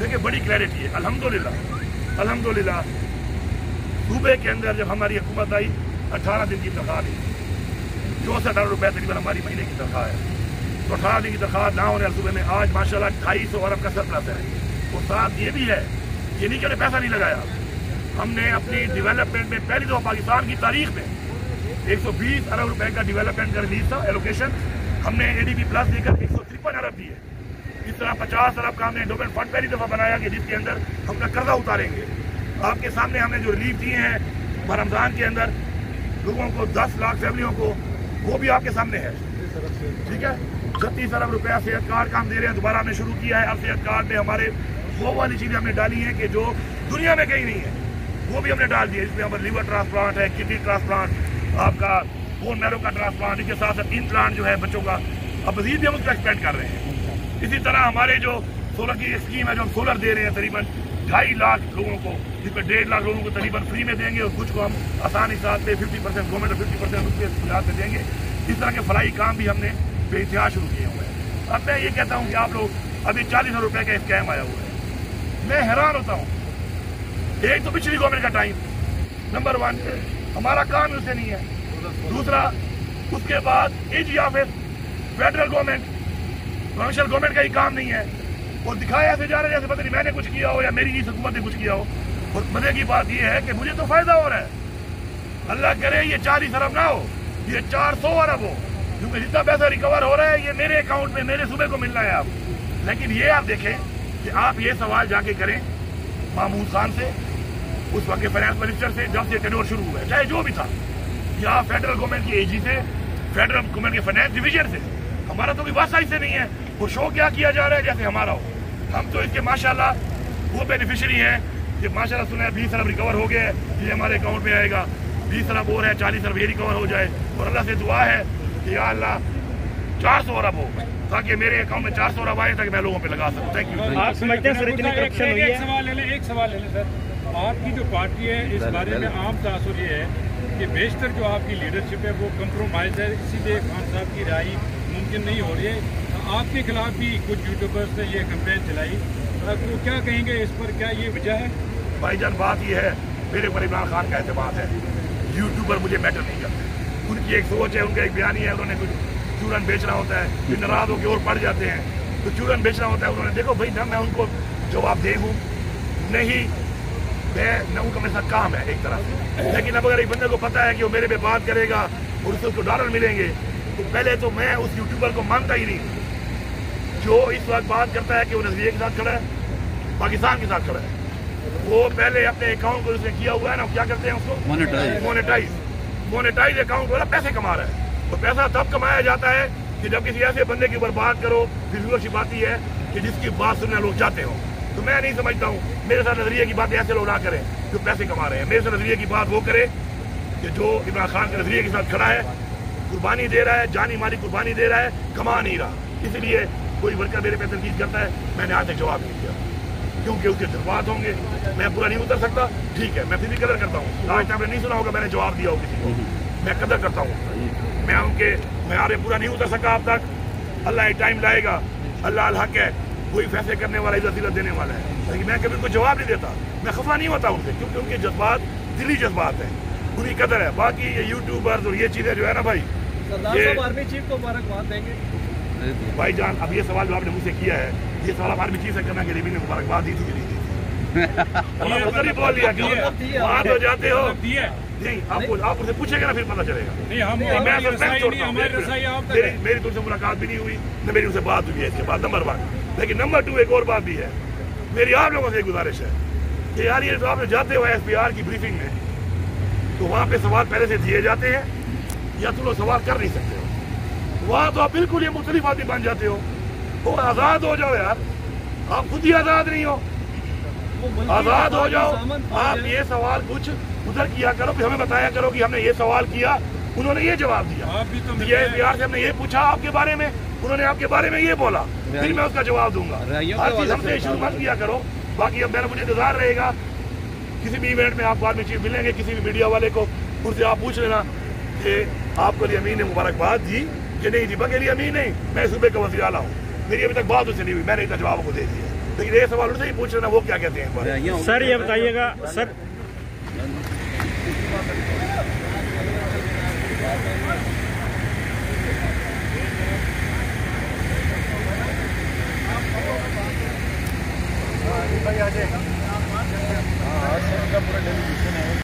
देखिए बड़ी क्लैरिटी है अल्हम्दुलिल्लाह। सूबे के अंदर जब हमारी हुकूमत आई 18 दिन की तनख्वाह दी, 64,000 रुपये तकरीबन हमारी महीने की तनख्वाह है। तो 18 दिन की तनख्वाह ना होने वाले सूबे में आज माशाल्लाह 250 अरब का सरप्लस है। और साथ ये भी है, ये नहीं कि हमने पैसा नहीं लगाया, हमने अपनी डेवलपमेंट में पहली दफा पाकिस्तान की तारीख में 120 अरब रुपए का डेवलपमेंट का रिलीज था एलोकेशन, हमने ADB प्लस देकर 153 अरब दिए। इस तरह 50 अरब का हमने डेवलपमेंट फंड पहली दफा बनाया कि जिसके अंदर हम अपना कर्जा उतारेंगे। आपके सामने हमने जो रिलीफ दिए हैं रमजान के अंदर लोगों को 10 लाख फैमिलियों को, वो भी आपके सामने है, ठीक है। 36 अरब रुपया सेहत कार्ड का हम दे रहे हैं, दोबारा हमने शुरू किया है। अब सेहत कार्ड में हमारे वो वाली चीजें हमने डाली हैं कि जो दुनिया में कहीं नहीं है, वो भी हमने डाल दिया। इसमें हमारे लीवर ट्रांसप्लांट है, किडनी ट्रांसप्लांट, आपका बोन मैरो का ट्रांसप्लांट, इसके साथ साथ इम्प्लांट जो है बच्चों का, अब मजीद भी हम उसको एक्सपेंड कर रहे हैं। इसी तरह हमारे जो सोलर की स्कीम है, जो हम सोलर दे रहे हैं तकरीबन 2.5 लाख लोगों को, जिस पर 1.5 लाख लोगों को तकरीबन फ्री में देंगे और कुछ को हम आसानी साथ पे 50% गवर्नमेंट और 50% उसके बुनियाद पे देंगे। इस तरह के फलाई काम भी हमने बेइंतहा शुरू किए हुए हैं। अब मैं ये कहता हूँ कि आप लोग, अभी 40,000 रुपये का स्कैम आया हुआ है, मैं हैरान होता हूँ। एक तो पिछली गवर्नमेंट का टाइम, नंबर 1 हमारा काम उससे नहीं है। दूसरा, उसके बाद AG office, federal government, provincial government का ही काम नहीं है। और दिखाया ऐसे जा रहे हैं जैसे पता नहीं मैंने कुछ किया हो या मेरी इस हुकूमत ने कुछ किया हो। और मजे की बात यह है कि मुझे तो फायदा हो रहा है। अल्लाह करे ये 40 अरब ना हो, ये 400 अरब हो, क्योंकि जितना पैसा रिकवर हो रहा है ये मेरे अकाउंट में, मेरे सूबे को मिल रहा है। आप लेकिन ये आप देखें कि आप ये सवाल जाके करें महमूद खान से, उस वक्त के फाइनेंस मिनिस्टर से, जब से टेन्योर शुरू हुआ है, चाहे जो भी था, या फेडरल गवर्नमेंट की AG से, फेडरल गवर्नमेंट के फाइनेंस डिवीजन से। हमारा तो कोई वास्ता इससे नहीं है। वो शो क्या किया जा रहा है जैसे हमारा हो। हम तो इसके माशाल्लाह वो बेनिफिशियरी हैं कि माशाल्लाह सुना है 20 अरब रिकवर हो गए, ये हमारे अकाउंट में आएगा। 20 अरब और है, 40 अरब ये रिकवर हो जाए। और अल्लाह से दुआ है कि या अल्लाह 400 अरब हो, ताकि मेरे अकाउंट में 400 अरब आए, ताकि मैं लोगों पे लगा सकूं। Thank you. आप समझते हैं सर इतनी करप्शन हुई है? एक सवाल ले लें सर। आपकी जो पार्टी है, इस बारे में आम तासुर ये है कि बेशतर जो आपकी लीडरशिप है वो कंप्रोमाइज है, इसीलिए खान साहब की राय मुमकिन नहीं हो रही है। आपके खिलाफ भी कुछ यूट्यूबर्स ने ये कंपेन चलाई, तो क्या कहेंगे इस पर, क्या ये वजह है? भाईजान बात ये है, मेरे ऊपर इमरान खान का एतमाद है, यूट्यूबर मुझे मैटर नहीं करते। उनकी एक सोच है, उनका एक बयानी है, उन्होंने कुछ चूरन बेचना होता है, फिर नाराज होकर और पड़ जाते हैं, तो चूरन बेचना होता है। उन्होंने देखो भाई ना मैं उनको जवाब दे हूँ नहीं, मैं उनका मेरे साथ काम है एक तरह से। लेकिन अब अगर एक बंदे को पता है कि वो मेरे पे बात करेगा और उससे उसको डॉलर मिलेंगे, तो पहले तो मैं उस यूट्यूबर को मानता ही नहीं जो इस वक्त बात करता है कि वो नजरिए के साथ खड़ा है, पाकिस्तान के साथ खड़ा है। वो पहले अपने अकाउंट को उसने किया हुआ है ना, क्या करते हैं उसको, मोनेटाइज अकाउंट वाला पैसे कमा रहा है। और पैसा तब कमाया जाता है कि जब किसी ऐसे बंदे की ऊपर बात करो, फिर व्यूअरशिप आती है कि जिसकी बात सुनने लोग चाहते हो। तो मैं नहीं समझता हूँ मेरे साथ नजरिए की बातें ऐसे लोग ना करें जो पैसे कमा रहे हैं। मेरे साथ नजरिए की बात वो करे कि जो इमरान खान के नजरिए के साथ खड़ा है, कुर्बानी दे रहा है, जानी माली कुर्बानी दे रहा है, कमा नहीं रहा। इसलिए कोई वर्कर मेरे पे तनकीद करता है, मैंने आज तक जवाब नहीं दिया, क्योंकि उसके जज्बात होंगे, मैं पूरा नहीं उतर सकता। ठीक है, मैं फिर भी कदर करता हूँ। आज तक आपने नहीं सुना होगा मैंने जवाब दिया हो किसी को, मैं कदर करता हूँ। मैं आगे पूरा नहीं उतर सका अब तक। अल्लाह एक टाइम लाएगा, अल्लाह अल हक है, कोई फैसले करने वाला, इज्जत देने वाला है। लेकिन मैं कभी कोई जवाब नहीं देता, मैं खफा नहीं होता उनसे, क्योंकि उनके जज्बात दिली जज्बात है, उनकी कदर है। बाकी ये यूट्यूबर्स और ये चीजें जो है ना भाई, ये आर्मी चीफ को मुबारकबाद देंगे भाई जान। अब ये सवाल जो आपने मुझसे किया है, ये सवाल आर्मी चीफ से करना कि रवि ने मुबारकबाद दी थी कि नहीं दी थी? बोल दिया कि वहाँ तो जाते हो नहीं, आप उनसे पूछेंगे ना, फिर पता चलेगा। मेरी तुमसे मुलाकात भी नहीं हुई, न मेरी उनसे बात हुई है इसके बाद, नंबर 1। लेकिन नंबर 2 एक और बात भी है, मेरी आप लोगों से एक गुजारिश है कि यार ये जो आप जाते हो SPR की ब्रीफिंग में, तो वहाँ पे सवाल पहले से दिए जाते हैं या तुम लोग सवाल कर नहीं सकते हो। वहाँ तो आप बिल्कुल ये मुख्तलिफ आदमी बन जाते हो। तो आज़ाद हो जाओ यार, आप खुद ही आज़ाद नहीं हो, आज़ाद हो जाओ। आप ये सवाल कुछ उधर किया करो, फिर हमें बताया करो कि हमने ये सवाल किया, उन्होंने ये जवाब दिया। ये SPR से हमने ये पूछा आपके बारे में, उन्होंने आपके बारे में ये बोला, फिर मैं उसका जवाब दूंगा। हर चीज हमसे शुरू मत किया करो। बाकी अब मेरा मुझे इंतजार रहेगा, किसी भी इवेंट में आप आर्मी चीफ मिलेंगे, किसी भी मीडिया वाले को, उनसे आप पूछ लेना कि आपको अली अमीन ने मुबारकबाद दी कि नहीं दी। बगैर अमीन नहीं, मैं सूबे का वज़ीर आला हूँ, मेरी अभी तक बात उससे नहीं हुई, मैंने इतना जवाब को दे दिया। لیکن یہ سوال ان سے ہی پوچھ رہے ہیں وہ کیا کہتے ہیں. سر یہ بتائیے گا سر آج کا پورا ڈیلیگیشن